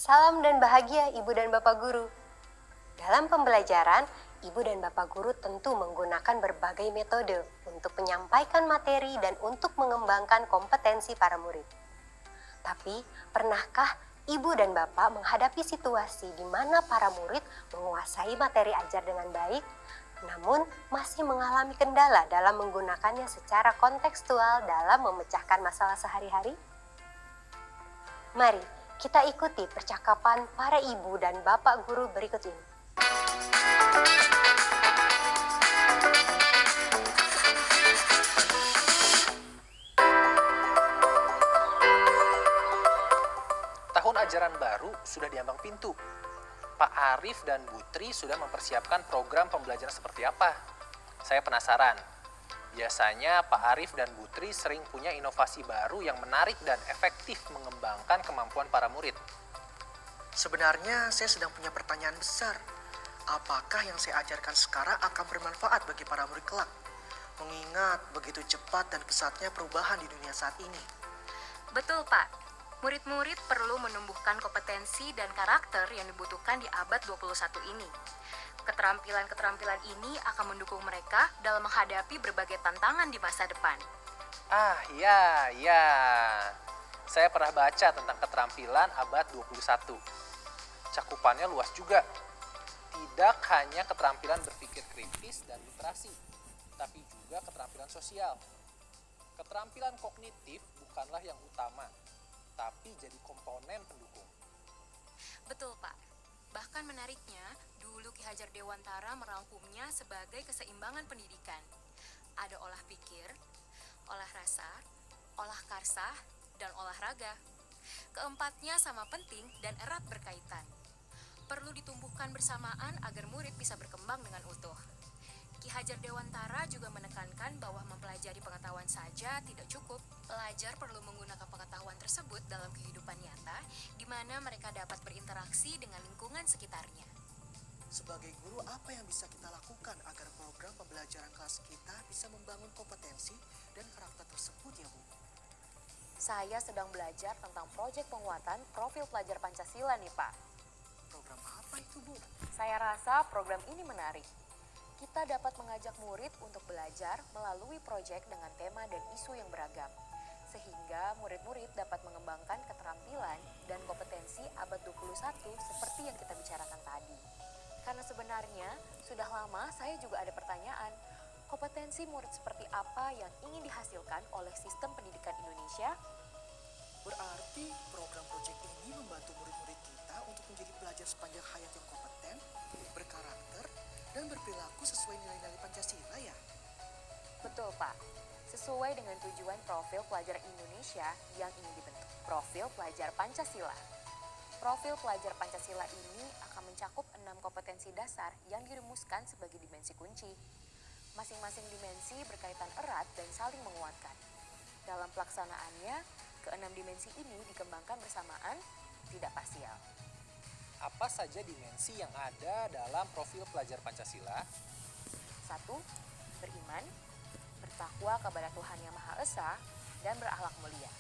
Salam dan bahagia Ibu dan Bapak Guru. Dalam pembelajaran, Ibu dan Bapak Guru tentu menggunakan berbagai metode untuk menyampaikan materi dan untuk mengembangkan kompetensi para murid. Tapi, pernahkah Ibu dan Bapak menghadapi situasi di mana para murid menguasai materi ajar dengan baik, namun masih mengalami kendala dalam menggunakannya secara kontekstual dalam memecahkan masalah sehari-hari? Mari kita ikuti percakapan para ibu dan bapak guru berikut ini. Tahun ajaran baru sudah diambang pintu. Pak Arif dan Bu Tri sudah mempersiapkan program pembelajaran seperti apa? Saya penasaran. Biasanya Pak Arif dan Bu Tri sering punya inovasi baru yang menarik dan efektif mengembangkan kemampuan para murid. Sebenarnya saya sedang punya pertanyaan besar. Apakah yang saya ajarkan sekarang akan bermanfaat bagi para murid kelak? Mengingat begitu cepat dan pesatnya perubahan di dunia saat ini. Betul, Pak. Murid-murid perlu menumbuhkan kompetensi dan karakter yang dibutuhkan di abad 21 ini. Keterampilan-keterampilan ini akan mendukung mereka dalam menghadapi berbagai tantangan di masa depan. Ya. Saya pernah baca tentang keterampilan abad 21. Cakupannya luas juga. Tidak hanya keterampilan berpikir kritis dan literasi, tapi juga keterampilan sosial. Keterampilan kognitif bukanlah yang utama, tapi jadi komponen pendukung. Betul, Pak. Bahkan menariknya, dulu Ki Hajar Dewantara merangkumnya sebagai keseimbangan pendidikan. Ada olah pikir, olah rasa, olah karsa, dan olahraga. Keempatnya sama penting dan erat berkaitan. Perlu ditumbuhkan bersamaan agar murid bisa berkembang dengan utuh. Ki Hajar Dewantara juga menekankan bahwa mempelajari pengetahuan saja tidak cukup. Pelajar perlu menggunakan pengetahuan tersebut dalam kehidupan nyata, di mana mereka dapat berinteraksi dengan lingkungan sekitarnya. Sebagai guru, apa yang bisa kita lakukan agar program pembelajaran kelas kita bisa membangun kompetensi dan karakter tersebut ya, Bu? Saya sedang belajar tentang proyek penguatan profil pelajar Pancasila nih, Pak. Program apa itu, Bu? Saya rasa program ini menarik. Kita dapat mengajak murid untuk belajar melalui proyek dengan tema dan isu yang beragam, sehingga murid-murid dapat mengembangkan keterampilan dan kompetensi abad 21 seperti yang kita bicarakan tadi. Karena sebenarnya sudah lama saya juga ada pertanyaan, kompetensi murid seperti apa yang ingin dihasilkan oleh sistem pendidikan Indonesia? Berarti program proyek ini membantu murid-murid kita untuk menjadi pelajar sepanjang hayat yang kompeten, berkarakter, dan berperilaku sesuai nilai-nilai Pancasila ya? Betul, Pak. Sesuai dengan tujuan profil pelajar Indonesia yang ingin dibentuk, profil pelajar Pancasila. Profil pelajar Pancasila ini akan mencakup 6 kompetensi dasar yang dirumuskan sebagai dimensi kunci. Masing-masing dimensi berkaitan erat dan saling menguatkan. Dalam pelaksanaannya, ke-6 dimensi ini dikembangkan bersamaan, tidak parsial. Apa saja dimensi yang ada dalam profil pelajar Pancasila? 1. Beriman, bertakwa kepada Tuhan Yang Maha Esa, dan berakhlak mulia.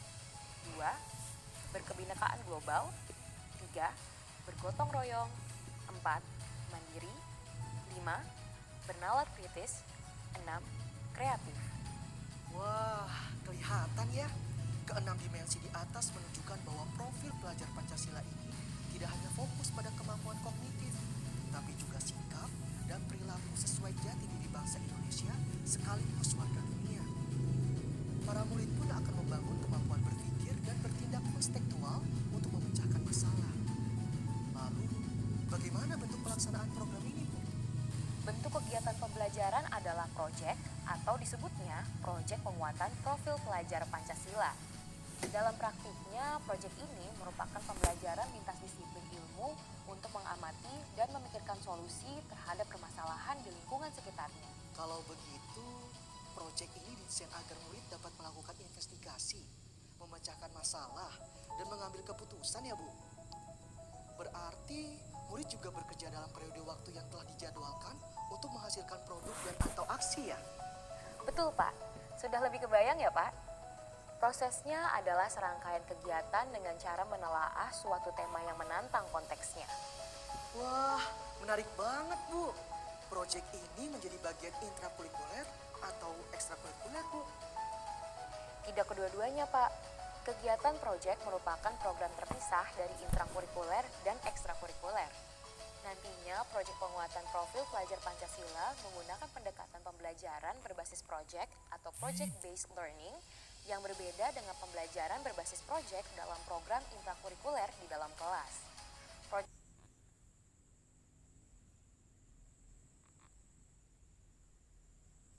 2. Berkebinekaan global. 3. Bergotong royong. 4. Mandiri. 5. Bernalar kritis. 6. Kreatif. Wah, kelihatan ya. Ke-6 dimensi di atas menunjukkan bahwa profil pelajar Pancasila ini tidak hanya fokus pada kemampuan kognitif, tapi juga sikap dan perilaku sesuai jati diri bangsa Indonesia sekaligus warga dunia. Para murid pun akan membangun kemampuan berpikir dan bertindak konstektual untuk memecahkan masalah. Lalu, bagaimana bentuk pelaksanaan program ini, Bu? Bentuk kegiatan pembelajaran adalah proyek atau disebutnya proyek penguatan profil pelajar Pancasila. Dalam praktiknya, proyek ini merupakan pembelajaran lintas disiplin ilmu untuk mengamati dan memikirkan solusi terhadap permasalahan di lingkungan sekitarnya. Kalau begitu, proyek ini didesain agar murid dapat melakukan investigasi, memecahkan masalah, dan mengambil keputusan ya, Bu? Berarti murid juga bekerja dalam periode waktu yang telah dijadwalkan untuk menghasilkan produk dan atau aksi ya? Betul, Pak. Sudah lebih kebayang ya, Pak? Prosesnya adalah serangkaian kegiatan dengan cara menelaah suatu tema yang menantang konteksnya. Wah, menarik banget, Bu. Proyek ini menjadi bagian intrakurikuler atau ekstrakurikuler, Bu? Tidak kedua-duanya, Pak. Kegiatan proyek merupakan program terpisah dari intrakurikuler dan ekstrakurikuler. Nantinya, proyek penguatan profil pelajar Pancasila menggunakan pendekatan pembelajaran berbasis proyek atau project-based learning yang berbeda dengan pembelajaran berbasis proyek dalam program intrakurikuler di dalam kelas.